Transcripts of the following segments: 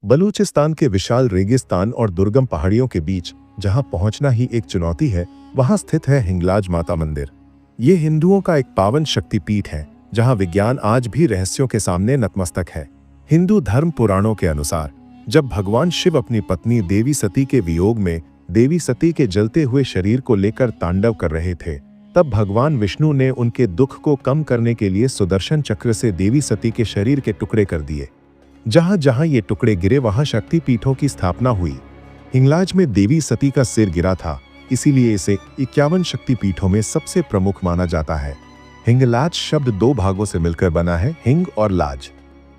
बलूचिस्तान के विशाल रेगिस्तान और दुर्गम पहाड़ियों के बीच जहां पहुंचना ही एक चुनौती है, वहां स्थित है हिंगलाज माता मंदिर। ये हिंदुओं का एक पावन शक्तिपीठ है जहां विज्ञान आज भी रहस्यों के सामने नतमस्तक है। हिंदू धर्म पुराणों के अनुसार जब भगवान शिव अपनी पत्नी देवी सती के वियोग में देवी सती के जलते हुए शरीर को लेकर तांडव कर रहे थे, तब भगवान विष्णु ने उनके दुख को कम करने के लिए सुदर्शन चक्र से देवी सती के शरीर के टुकड़े कर दिए। जहां जहां ये टुकड़े गिरे वहां शक्तिपीठों की स्थापना हुई। हिंगलाज में देवी सती का सिर गिरा था, इसीलिए इसे 51 शक्तिपीठों में सबसे प्रमुख माना जाता है। हिंगलाज शब्द दो भागों से मिलकर बना है, हिंग और लाज।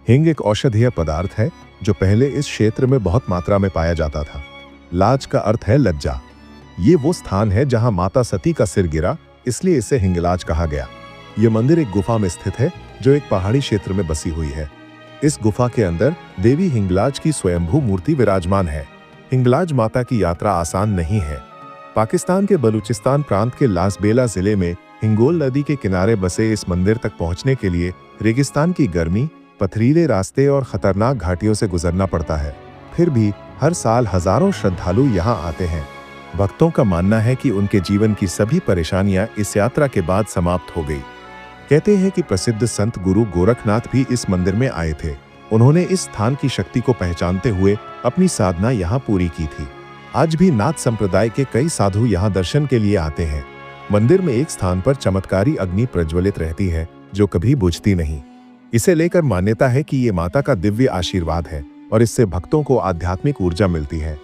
हिंग एक औषधीय पदार्थ है जो पहले इस क्षेत्र में बहुत मात्रा में पाया जाता था। लाज का अर्थ है लज्जा। ये वो स्थान है जहां माता सती का सिर गिरा, इसलिए इसे हिंगलाज कहा गया। यह मंदिर एक गुफा में स्थित है जो एक पहाड़ी क्षेत्र में बसी हुई है। इस गुफा के अंदर देवी हिंगलाज की स्वयंभू मूर्ति विराजमान है। हिंगलाज माता की यात्रा आसान नहीं है। पाकिस्तान के बलूचिस्तान प्रांत के लासबेला जिले में हिंगोल नदी के किनारे बसे इस मंदिर तक पहुंचने के लिए रेगिस्तान की गर्मी, पथरीले रास्ते और खतरनाक घाटियों से गुजरना पड़ता है। फिर भी हर साल हजारों श्रद्धालु यहाँ आते हैं। भक्तों का मानना है कि उनके जीवन की सभी परेशानियां इस यात्रा के बाद समाप्त हो गई। कहते हैं कि प्रसिद्ध संत गुरु गोरखनाथ भी इस मंदिर में आए थे। उन्होंने इस स्थान की शक्ति को पहचानते हुए अपनी साधना यहाँ पूरी की थी। आज भी नाथ संप्रदाय के कई साधु यहाँ दर्शन के लिए आते हैं। मंदिर में एक स्थान पर चमत्कारी अग्नि प्रज्वलित रहती है जो कभी बुझती नहीं। इसे लेकर मान्यता है कि ये माता का दिव्य आशीर्वाद है और इससे भक्तों को आध्यात्मिक ऊर्जा मिलती है।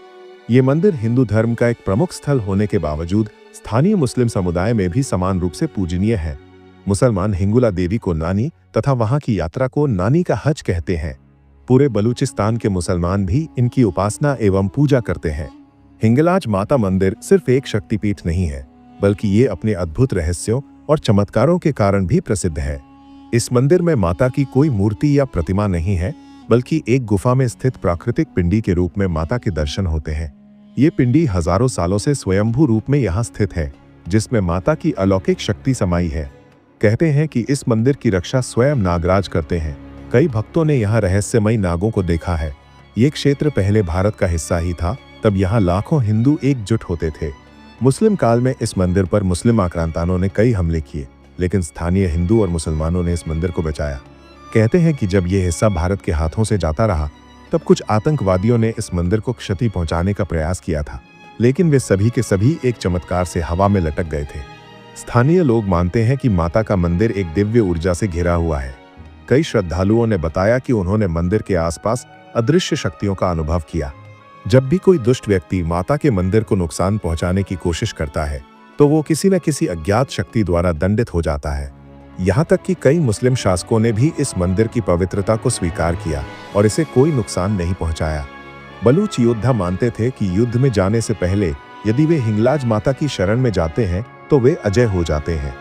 ये मंदिर हिंदू धर्म का एक प्रमुख स्थल होने के बावजूद स्थानीय मुस्लिम समुदाय में भी समान रूप से पूजनीय है। मुसलमान हिंगुला देवी को नानी तथा वहां की यात्रा को नानी का हज कहते हैं। पूरे बलूचिस्तान के मुसलमान भी इनकी उपासना एवं पूजा करते हैं। हिंगलाज माता मंदिर सिर्फ एक शक्तिपीठ नहीं है, बल्कि ये अपने अद्भुत रहस्यों और चमत्कारों के कारण भी प्रसिद्ध है। इस मंदिर में माता की कोई मूर्ति या प्रतिमा नहीं है, बल्कि एक गुफा में स्थित प्राकृतिक पिंडी के रूप में माता के दर्शन होते हैं। ये पिंडी हजारों सालों से स्वयंभू रूप में यहाँ स्थित है, जिसमें माता की अलौकिक शक्ति समाई है। कहते हैं कि इस मंदिर की रक्षा स्वयं नागराज करते हैं। कई भक्तों ने यहाँ रहस्यमयी नागों को देखा है। ये क्षेत्र पहले भारत का हिस्सा ही था, तब यहाँ लाखों हिंदू एकजुट होते थे। मुस्लिम काल में इस मंदिर पर मुस्लिम आक्रांताओं ने कई हमले किए, लेकिन स्थानीय हिंदू और मुसलमानों ने इस मंदिर को बचाया। कहते हैं कि जब यह हिस्सा भारत के हाथों से जाता रहा, तब कुछ आतंकवादियों ने इस मंदिर को क्षति पहुंचाने का प्रयास किया था, लेकिन वे सभी के सभी एक चमत्कार से हवा में लटक गए थे। स्थानीय लोग मानते हैं कि माता का मंदिर एक दिव्य ऊर्जा से घिरा हुआ है। कई श्रद्धालुओं ने बताया कि उन्होंने मंदिर के आसपास अदृश्य शक्तियों का अनुभव किया। जब भी कोई दुष्ट व्यक्ति माता के मंदिर को नुकसान पहुंचाने की कोशिश करता है, तो वो किसी न किसी अज्ञात शक्ति द्वारा दंडित हो जाता है। यहाँ तक कि कई मुस्लिम शासकों ने भी इस मंदिर की पवित्रता को स्वीकार किया और इसे कोई नुकसान नहीं पहुंचाया। बलूच योद्धा मानते थे कि युद्ध में जाने से पहले यदि वे हिंगलाज माता की शरण में जाते हैं तो वे अजय हो जाते हैं।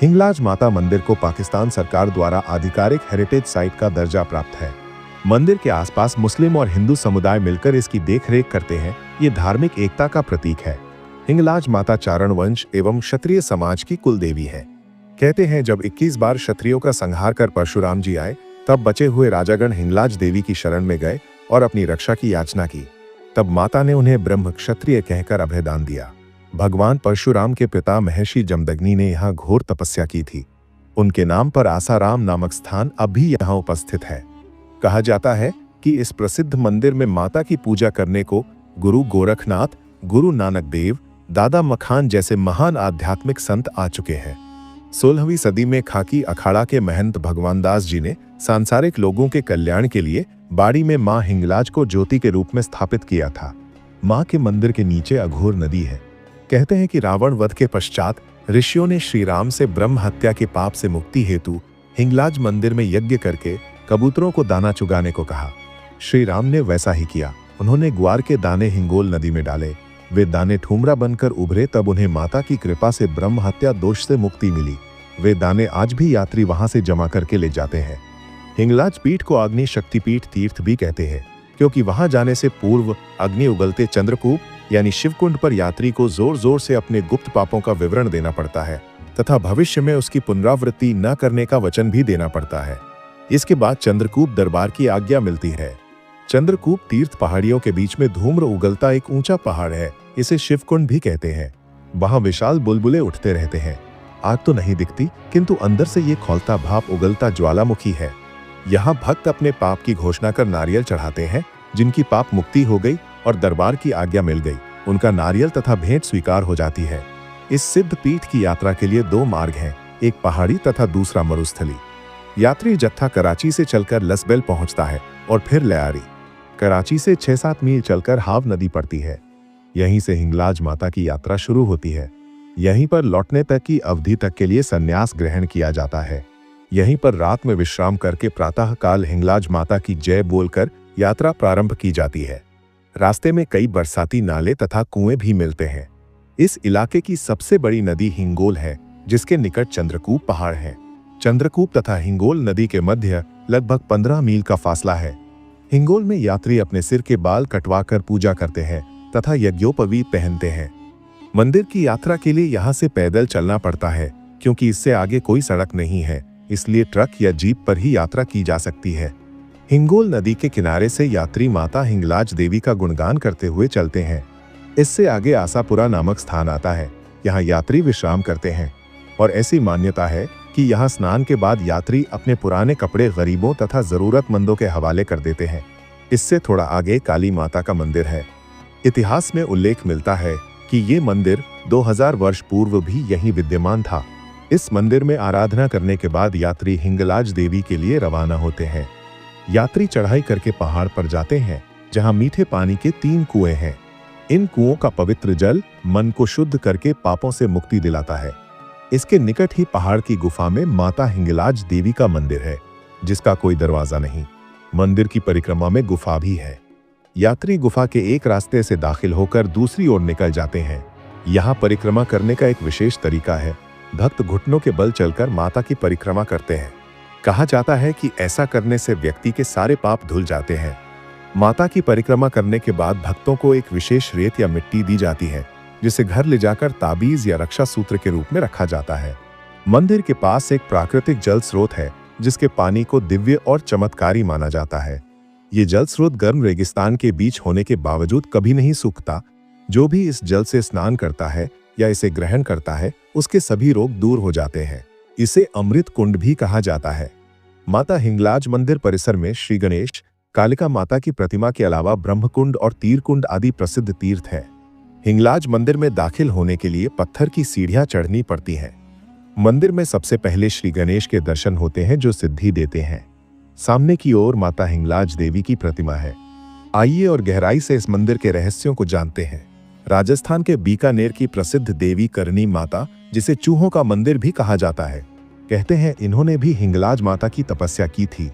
हिंगलाज माता मंदिर को पाकिस्तान सरकार द्वारा आधिकारिक हेरिटेज साइट का दर्जा प्राप्त है। मंदिर के आसपास मुस्लिम और हिंदू समुदाय मिलकर इसकी देखरेख करते हैं। ये धार्मिक एकता का प्रतीक है। हिंगलाज माता चारण वंश एवं क्षत्रिय समाज की कुल देवी है। कहते हैं जब 21 बार क्षत्रियों का संहार कर परशुराम जी आए, तब बचे हुए राजागण हिंगलाज देवी की शरण में गए और अपनी रक्षा की याचना की। तब माता ने उन्हें ब्रह्म क्षत्रिय कहकर अभयदान दिया। भगवान परशुराम के पिता महर्षि जमदग्नि ने यहाँ घोर तपस्या की थी। उनके नाम पर आसाराम नामक स्थान अब भी यहाँ उपस्थित है। कहा जाता है कि इस प्रसिद्ध मंदिर में माता की पूजा करने को गुरु गोरखनाथ, गुरु नानक देव, दादा मखान जैसे महान आध्यात्मिक संत आ चुके हैं। 16वीं सदी में खाकी अखाड़ा के महंत भगवान दास जी ने सांसारिक लोगों के कल्याण के लिए बाड़ी में मां हिंगलाज को ज्योति के रूप में स्थापित किया था। मां के मंदिर के नीचे अघोर नदी है। कहते हैं कि रावण वध के पश्चात ऋषियों ने श्री राम से ब्रह्म हत्या के पाप से मुक्ति हेतु हिंगलाज मंदिर में यज्ञ करके कबूतरों को दाना चुगाने को कहा। श्री राम ने वैसा ही किया। उन्होंने ग्वार के दाने हिंगोल नदी में डाले। वे दाने ठुमरा बनकर उभरे, तब उन्हें माता की कृपा से ब्रह्म हत्या दोष से मुक्ति मिली। वे दाने आज भी यात्री वहां से जमा करके ले जाते हैं। हिंगलाज पीठ को अग्नि शक्तिपीठ तीर्थ भी कहते हैं, क्योंकि वहां जाने से पूर्व अग्नि उगलते चंद्रकूप यानी शिवकुंड पर यात्री को जोर जोर से अपने गुप्त पापों का विवरण देना पड़ता है तथा भविष्य में उसकी पुनरावृत्ति न करने का वचन भी देना पड़ता है। इसके बाद चंद्रकूप दरबार की आज्ञा मिलती है। चंद्रकूप तीर्थ पहाड़ियों के बीच में धूम्र उगलता एक ऊंचा पहाड़ है। इसे शिवकुंड भी कहते हैं। वहां विशाल बुलबुले उठते रहते हैं। आग तो नहीं दिखती, किंतु अंदर से ये खौलता भाप उगलता ज्वालामुखी है। यहाँ भक्त अपने पाप की घोषणा कर नारियल चढ़ाते हैं। जिनकी पाप मुक्ति हो गई और दरबार की आज्ञा मिल गई, उनका नारियल तथा भेंट स्वीकार हो जाती है। इस सिद्ध पीठ की यात्रा के लिए 2 मार्ग हैं, एक पहाड़ी तथा दूसरा मरुस्थली। यात्री जत्था कराची से चलकर लसबेल पहुंचता है और फिर लयारी। कराची से 6-7 मील चलकर हाव नदी पड़ती है। यहीं से हिंगलाज माता की यात्रा शुरू होती है। यहीं पर लौटने तक की अवधि तक के लिए संन्यास ग्रहण किया जाता है। यहीं पर रात में विश्राम करके प्रातः काल हिंगलाज माता की जय बोलकर यात्रा प्रारंभ की जाती है। रास्ते में कई बरसाती नाले तथा कुएं भी मिलते हैं। इस इलाके की सबसे बड़ी नदी हिंगोल है, जिसके निकट चंद्रकूप पहाड़ है। चंद्रकूप तथा हिंगोल नदी के मध्य लगभग 15 मील का फासला है। हिंगोल में यात्री अपने सिर के बाल कटवाकर पूजा करते हैं तथा यज्ञोपवीत पहनते हैं। मंदिर की यात्रा के लिए यहाँ से पैदल चलना पड़ता है, क्योंकि इससे आगे कोई सड़क नहीं है, इसलिए ट्रक या जीप पर ही यात्रा की जा सकती है। हिंगोल नदी के किनारे से यात्री माता हिंगलाज देवी का गुणगान करते हुए चलते हैं। इससे आगे आसापुरा नामक स्थान आता है। यहाँ यात्री विश्राम करते हैं और ऐसी मान्यता है कि यहाँ स्नान के बाद यात्री अपने पुराने कपड़े गरीबों तथा जरूरतमंदों के हवाले कर देते हैं। इससे थोड़ा आगे काली माता का मंदिर है। इतिहास में उल्लेख मिलता है कि ये मंदिर 2000 वर्ष पूर्व भी यहीं विद्यमान था। इस मंदिर में आराधना करने के बाद यात्री हिंगलाज देवी के लिए रवाना होते हैं। यात्री चढ़ाई करके पहाड़ पर जाते हैं, जहां मीठे पानी के 3 कुएं हैं। इन कुओं का पवित्र जल मन को शुद्ध करके पापों से मुक्ति दिलाता है। इसके निकट ही पहाड़ की गुफा में माता हिंगलाज देवी का मंदिर है, जिसका कोई दरवाजा नहीं। मंदिर की परिक्रमा में गुफा भी है। यात्री गुफा के एक रास्ते से दाखिल होकर दूसरी ओर निकल जाते हैं। यहाँ परिक्रमा करने का एक विशेष तरीका है। भक्त घुटनों के बल चलकर माता की परिक्रमा करते हैं। कहा जाता है कि ऐसा करने से व्यक्ति के सारे पाप धुल जाते हैं। माता की परिक्रमा करने के बाद भक्तों को एक विशेष रेत या मिट्टी दी जाती है, जिसे घर ले जाकर ताबीज या रक्षा सूत्र के रूप में रखा जाता है। मंदिर के पास एक प्राकृतिक जल स्रोत है, जिसके पानी को दिव्य और चमत्कारी माना जाता है। ये जल स्रोत गर्म रेगिस्तान के बीच होने के बावजूद कभी नहीं सूखता। जो भी इस जल से स्नान करता है या इसे ग्रहण करता है, उसके सभी रोग दूर हो जाते हैं। इसे अमृत कुंड भी कहा जाता है। माता हिंगलाज मंदिर परिसर में श्री गणेश, कालिका माता की प्रतिमा के अलावा ब्रह्मकुंड और तीरकुंड आदि प्रसिद्ध तीर्थ हैं। हिंगलाज मंदिर में दाखिल होने के लिए पत्थर की सीढ़ियां चढ़नी पड़ती हैं। मंदिर में सबसे पहले श्री गणेश के दर्शन होते हैं, जो सिद्धि देते हैं। सामने की ओर माता हिंगलाज देवी की प्रतिमा है। आइए और गहराई से इस मंदिर के रहस्यों को जानते हैं। राजस्थान के बीकानेर की प्रसिद्ध देवी करणी माता, जिसे चूहों का मंदिर भी कहा जाता है, कहते हैं इन्होंने भी हिंगलाज माता की तपस्या की थी।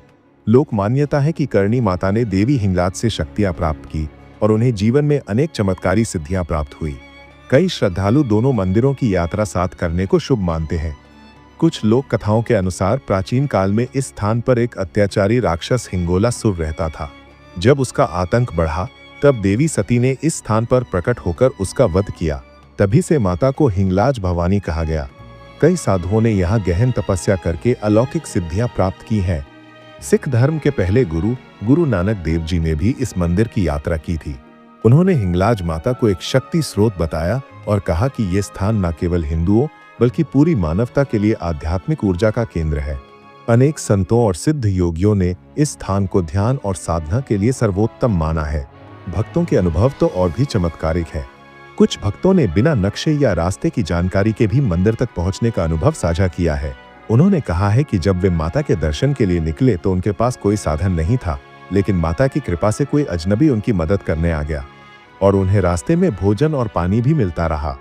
लोक मान्यता है कि करणी माता ने देवी हिंगलाज से शक्तियां प्राप्त की और उन्हें जीवन में अनेक चमत्कारी सिद्धियां प्राप्त हुई। कई श्रद्धालु दोनों मंदिरों की यात्रा साथ करने को शुभ मानते हैं। कुछ लोक कथाओं के अनुसार प्राचीन काल में इस स्थान पर एक अत्याचारी राक्षस हिंगोलासुर रहता था। जब उसका आतंक बढ़ा, तब देवी सती ने इस स्थान पर प्रकट होकर उसका वध किया। तभी से माता को हिंगलाज भवानी कहा गया। कई साधुओं ने यहाँ गहन तपस्या करके अलौकिक सिद्धियां प्राप्त की हैं। सिख धर्म के पहले गुरु नानक देव जी ने भी इस मंदिर की यात्रा की थी। उन्होंने हिंगलाज माता को एक शक्ति स्रोत बताया और कहा कि यह स्थान न केवल हिंदुओं बल्कि पूरी मानवता के लिए आध्यात्मिक ऊर्जा का केंद्र है। अनेक संतों और सिद्ध योगियों ने इस स्थान को ध्यान और साधना के लिए सर्वोत्तम माना है। भक्तों के अनुभव तो और भी चमत्कारिक है। कुछ भक्तों ने बिना नक्शे या रास्ते की जानकारी के भी मंदिर तक पहुंचने का अनुभव साझा किया है। उन्होंने कहा है कि जब वे माता के दर्शन के लिए निकले तो उनके पास कोई साधन नहीं था, लेकिन माता की कृपा से कोई अजनबी उनकी मदद करने आ गया और उन्हें रास्ते में भोजन और पानी भी मिलता रहा।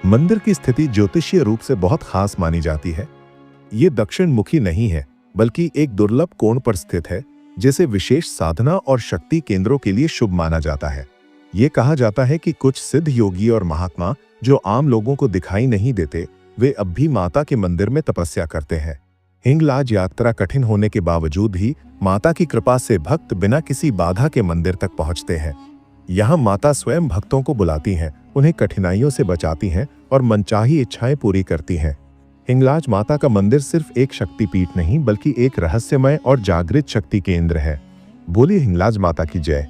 मंदिर की स्थिति ज्योतिषीय रूप से बहुत खास मानी जाती है। ये दक्षिण मुखी नहीं है, बल्कि एक दुर्लभ कोण पर स्थित है, जिसे विशेष साधना और शक्ति केंद्रों के लिए शुभ माना जाता है। ये कहा जाता है कि कुछ सिद्ध योगी और महात्मा जो आम लोगों को दिखाई नहीं देते, वे अब भी माता के मंदिर में तपस्या करते हैं। हिंगलाज यात्रा कठिन होने के बावजूद भी माता की कृपा से भक्त बिना किसी बाधा के मंदिर तक पहुंचते हैं। यहाँ माता स्वयं भक्तों को बुलाती हैं, उन्हें कठिनाइयों से बचाती हैं और मनचाही इच्छाएं पूरी करती हैं। हिंगलाज माता का मंदिर सिर्फ एक शक्तिपीठ नहीं, बल्कि एक रहस्यमय और जागृत शक्ति केंद्र है। बोली हिंगलाज माता की जय।